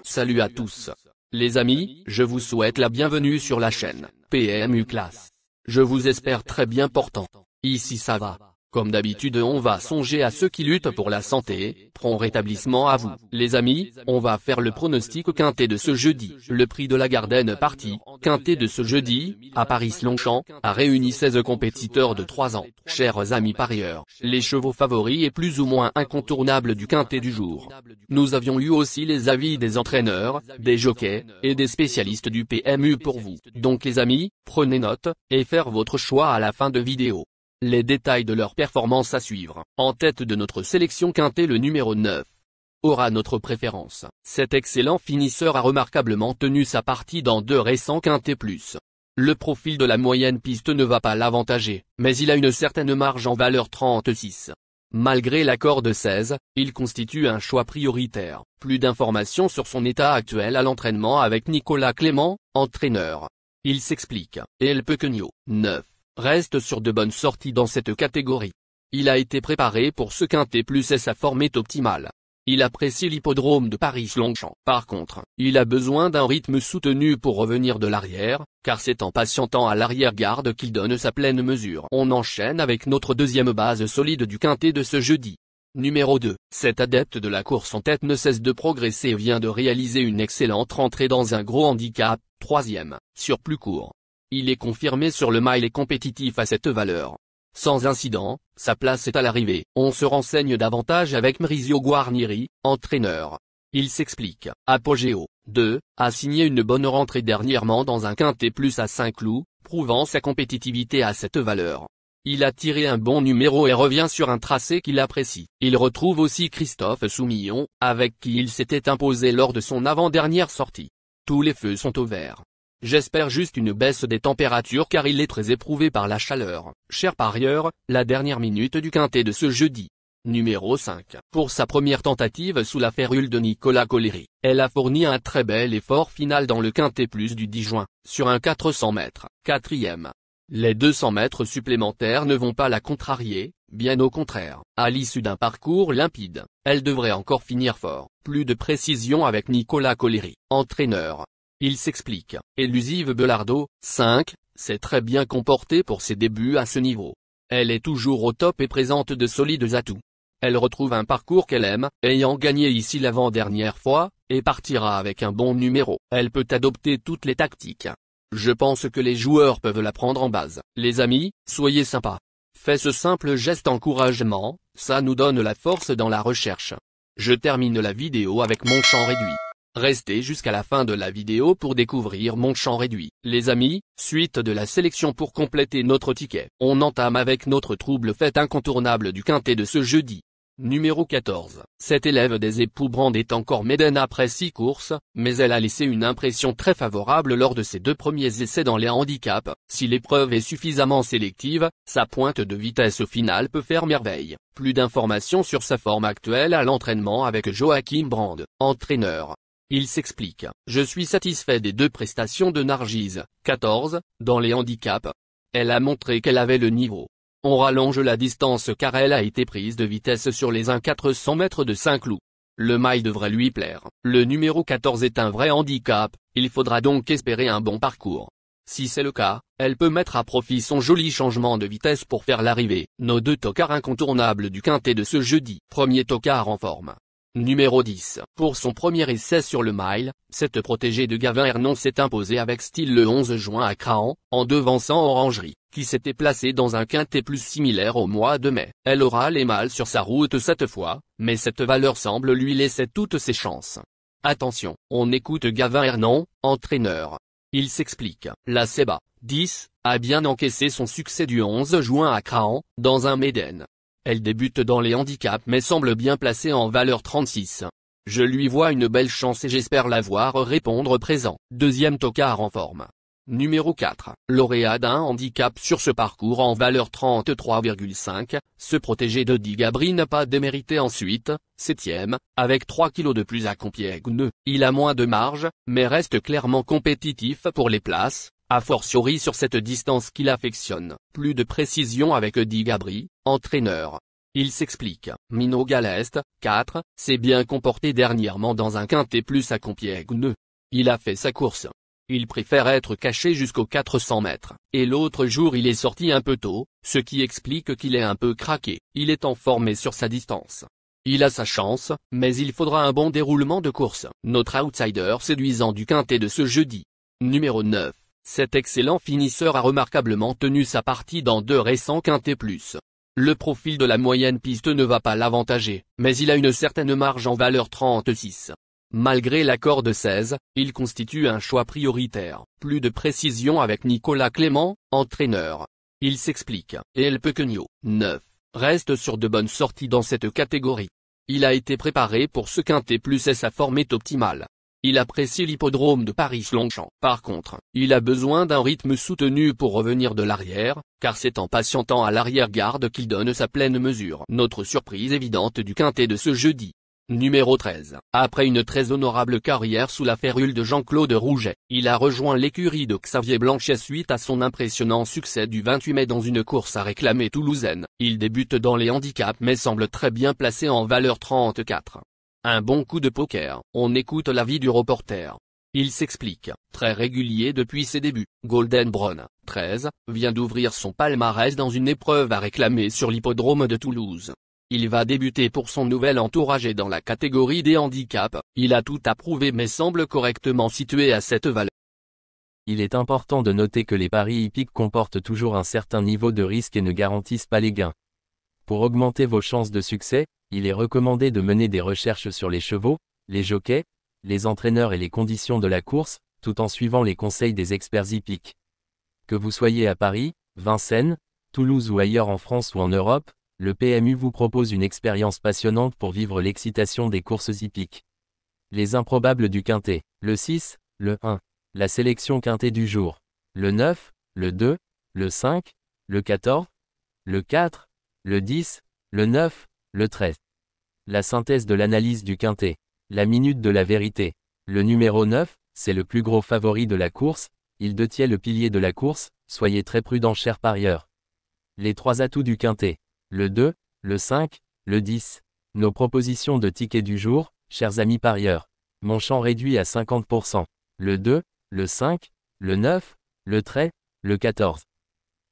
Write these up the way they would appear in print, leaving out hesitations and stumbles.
Salut à tous. Les amis, je vous souhaite la bienvenue sur la chaîne PMU Classe. Je vous espère très bien portant. Ici ça va. Comme d'habitude on va songer à ceux qui luttent pour la santé, prompt rétablissement à vous. Les amis, on va faire le pronostic quintet de ce jeudi. Le prix de la Garden Party, quintet de ce jeudi, à Paris-Longchamp, a réuni 16 compétiteurs de 3 ans. Chers amis parieurs, les chevaux favoris et plus ou moins incontournables du quintet du jour. Nous avions eu aussi les avis des entraîneurs, des jockeys, et des spécialistes du PMU pour vous. Donc les amis, prenez note, et faire votre choix à la fin de vidéo. Les détails de leur performance à suivre. En tête de notre sélection quintet, le numéro 9 aura notre préférence. Cet excellent finisseur a remarquablement tenu sa partie dans 2 récents quintets plus. Le profil de la moyenne piste ne va pas l'avantager, mais il a une certaine marge en valeur 36. Malgré l'accord de 16, il constitue un choix prioritaire. Plus d'informations sur son état actuel à l'entraînement avec Nicolas Clément, entraîneur. Il s'explique. El Pequeño, 9. Reste sur de bonnes sorties dans cette catégorie. Il a été préparé pour ce quintet plus et sa forme est optimale. Il apprécie l'hippodrome de Paris-Longchamp. Par contre, il a besoin d'un rythme soutenu pour revenir de l'arrière, car c'est en patientant à l'arrière-garde qu'il donne sa pleine mesure. On enchaîne avec notre deuxième base solide du quintet de ce jeudi. Numéro 2. Cet adepte de la course en tête ne cesse de progresser et vient de réaliser une excellente rentrée dans un gros handicap, 3e, sur plus court. Il est confirmé sur le mile et compétitif à cette valeur. Sans incident, sa place est à l'arrivée. On se renseigne davantage avec Maurizio Guarnieri, entraîneur. Il s'explique. Apogeo, 2, a signé une bonne rentrée dernièrement dans un quintet plus à Saint-Cloud, prouvant sa compétitivité à cette valeur. Il a tiré un bon numéro et revient sur un tracé qu'il apprécie. Il retrouve aussi Christophe Soumillon, avec qui il s'était imposé lors de son avant-dernière sortie. Tous les feux sont au vert. J'espère juste une baisse des températures car il est très éprouvé par la chaleur. Cher parieur, la dernière minute du quintet de ce jeudi. Numéro 5. Pour sa première tentative sous la férule de Nicolas Colleri, elle a fourni un très bel effort final dans le quintet plus du 10 juin, sur un 400 mètres, 4e. Les 200 mètres supplémentaires ne vont pas la contrarier, bien au contraire. À l'issue d'un parcours limpide, elle devrait encore finir fort. Plus de précision avec Nicolas Colleri, entraîneur. Il s'explique. Élusive Belardo, 5, s'est très bien comportée pour ses débuts à ce niveau. Elle est toujours au top et présente de solides atouts. Elle retrouve un parcours qu'elle aime, ayant gagné ici l'avant-dernière fois, et partira avec un bon numéro. Elle peut adopter toutes les tactiques. Je pense que les joueurs peuvent la prendre en base. Les amis, soyez sympas. Faites ce simple geste encouragement, ça nous donne la force dans la recherche. Je termine la vidéo avec mon champ réduit. Restez jusqu'à la fin de la vidéo pour découvrir mon champ réduit. Les amis, suite de la sélection pour compléter notre ticket. On entame avec notre trouble fête incontournable du quintet de ce jeudi. Numéro 14. Cette élève des époux Brand est encore médaine après 6 courses, mais elle a laissé une impression très favorable lors de ses 2 premiers essais dans les handicaps. Si l'épreuve est suffisamment sélective, sa pointe de vitesse au final peut faire merveille. Plus d'informations sur sa forme actuelle à l'entraînement avec Joachim Brand, entraîneur. Il s'explique. Je suis satisfait des 2 prestations de Nargis, 14, dans les handicaps. Elle a montré qu'elle avait le niveau. On rallonge la distance car elle a été prise de vitesse sur les 400 mètres de Saint-Cloud. Le mile devrait lui plaire. Le numéro 14 est un vrai handicap, il faudra donc espérer un bon parcours. Si c'est le cas, elle peut mettre à profit son joli changement de vitesse pour faire l'arrivée. Nos 2 tocards incontournables du quintet de ce jeudi. Premier tocard en forme. Numéro 10. Pour son premier essai sur le mile, cette protégée de Gavin Hernon s'est imposée avec style le 11 juin à Crahan, en devançant Orangerie, qui s'était placée dans un quintet plus similaire au mois de mai. Elle aura les mâles sur sa route cette fois, mais cette valeur semble lui laisser toutes ses chances. Attention, on écoute Gavin Hernon, entraîneur. Il s'explique. La Seba, 10, a bien encaissé son succès du 11 juin à Crahan, dans un Méden. Elle débute dans les handicaps mais semble bien placée en valeur 36. Je lui vois une belle chance et j'espère la voir répondre présent. Deuxième tocard en forme. Numéro 4. Lauréat d'un handicap sur ce parcours en valeur 33,5, ce protégé de Digabri n'a pas démérité ensuite, 7e, avec 3 kg de plus à Compiègne. Il a moins de marge, mais reste clairement compétitif pour les places, a fortiori sur cette distance qu'il affectionne. Plus de précision avec Digabri, entraîneur. Il s'explique. Mino Galest, 4, s'est bien comporté dernièrement dans un quintet plus à Compiègne. Il a fait sa course. Il préfère être caché jusqu'aux 400 mètres, et l'autre jour il est sorti un peu tôt, ce qui explique qu'il est un peu craqué. Il est en forme et sur sa distance. Il a sa chance, mais il faudra un bon déroulement de course. Notre outsider séduisant du quintet de ce jeudi. Numéro 9. Cet excellent finisseur a remarquablement tenu sa partie dans 2 récents quintets plus. Le profil de la moyenne piste ne va pas l'avantager, mais il a une certaine marge en valeur 36. Malgré l'accord de 16, il constitue un choix prioritaire. Plus de précision avec Nicolas Clément, entraîneur. Il s'explique. Et El Pequeño, 9, reste sur de bonnes sorties dans cette catégorie. Il a été préparé pour ce quintet plus et sa forme est optimale. Il apprécie l'hippodrome de Paris-Longchamp. Par contre, il a besoin d'un rythme soutenu pour revenir de l'arrière, car c'est en patientant à l'arrière-garde qu'il donne sa pleine mesure. Notre surprise évidente du quintet de ce jeudi. Numéro 13. Après une très honorable carrière sous la férule de Jean-Claude Rouget, il a rejoint l'écurie de Xavier Blanchet suite à son impressionnant succès du 28 mai dans une course à réclamer toulousaine. Il débute dans les handicaps mais semble très bien placé en valeur 34. Un bon coup de poker. On écoute l'avis du reporter. Il s'explique. Très régulier depuis ses débuts. Golden Brown, 13, vient d'ouvrir son palmarès dans une épreuve à réclamer sur l'hippodrome de Toulouse. Il va débuter pour son nouvel entourage et dans la catégorie des handicaps, il a tout à prouver mais semble correctement situé à cette valeur. Il est important de noter que les paris hippiques comportent toujours un certain niveau de risque et ne garantissent pas les gains. Pour augmenter vos chances de succès, il est recommandé de mener des recherches sur les chevaux, les jockeys, les entraîneurs et les conditions de la course, tout en suivant les conseils des experts hippiques. Que vous soyez à Paris, Vincennes, Toulouse ou ailleurs en France ou en Europe, le PMU vous propose une expérience passionnante pour vivre l'excitation des courses hippiques. Les improbables du quintet. Le 6, le 1. La sélection quintet du jour. Le 9, le 2, le 5, le 14, le 4, le 10, le 9, le 13. La synthèse de l'analyse du quintet. La minute de la vérité. Le numéro 9, c'est le plus gros favori de la course, il détient le pilier de la course, soyez très prudents chers parieurs. Les 3 atouts du quintet. Le 2, le 5, le 10. Nos propositions de tickets du jour, chers amis parieurs. Mon champ réduit à 50%. Le 2, le 5, le 9, le 13, le 14.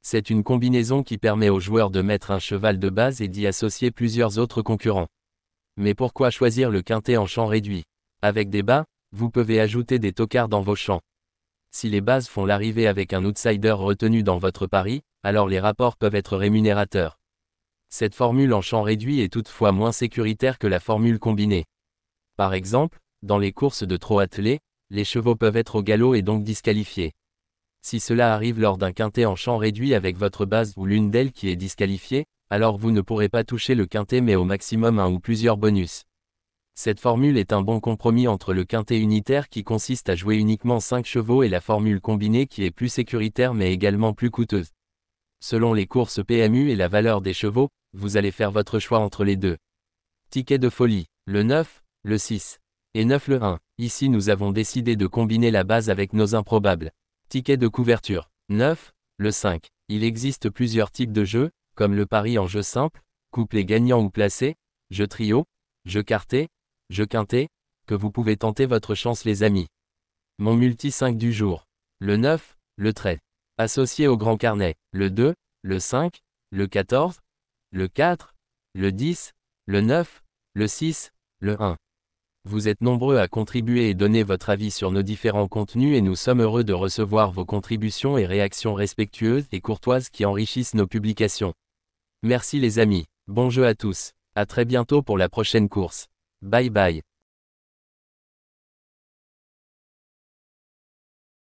C'est une combinaison qui permet aux joueurs de mettre un cheval de base et d'y associer plusieurs autres concurrents. Mais pourquoi choisir le quintet en champ réduit? Avec des bas, vous pouvez ajouter des tocards dans vos champs. Si les bases font l'arrivée avec un outsider retenu dans votre pari, alors les rapports peuvent être rémunérateurs. Cette formule en champ réduit est toutefois moins sécuritaire que la formule combinée. Par exemple, dans les courses de trot attelé, les chevaux peuvent être au galop et donc disqualifiés. Si cela arrive lors d'un quintet en champ réduit avec votre base ou l'une d'elles qui est disqualifiée, alors vous ne pourrez pas toucher le quintet mais au maximum un ou plusieurs bonus. Cette formule est un bon compromis entre le quintet unitaire qui consiste à jouer uniquement 5 chevaux et la formule combinée qui est plus sécuritaire mais également plus coûteuse. Selon les courses PMU et la valeur des chevaux, vous allez faire votre choix entre les deux. Ticket de folie, le 9, le 6 et 9 le 1. Ici nous avons décidé de combiner la base avec nos improbables. Ticket de couverture, 9, le 5. Il existe plusieurs types de jeux, comme le pari en jeu simple, couplet gagnant ou placé, jeu trio, jeu quarté, jeu quintet, que vous pouvez tenter votre chance les amis. Mon multi 5 du jour. Le 9, le 13. Associé au grand carnet, le 2, le 5, le 14, le 4, le 10, le 9, le 6, le 1. Vous êtes nombreux à contribuer et donner votre avis sur nos différents contenus et nous sommes heureux de recevoir vos contributions et réactions respectueuses et courtoises qui enrichissent nos publications. Merci les amis, bon jeu à tous, à très bientôt pour la prochaine course. Bye bye.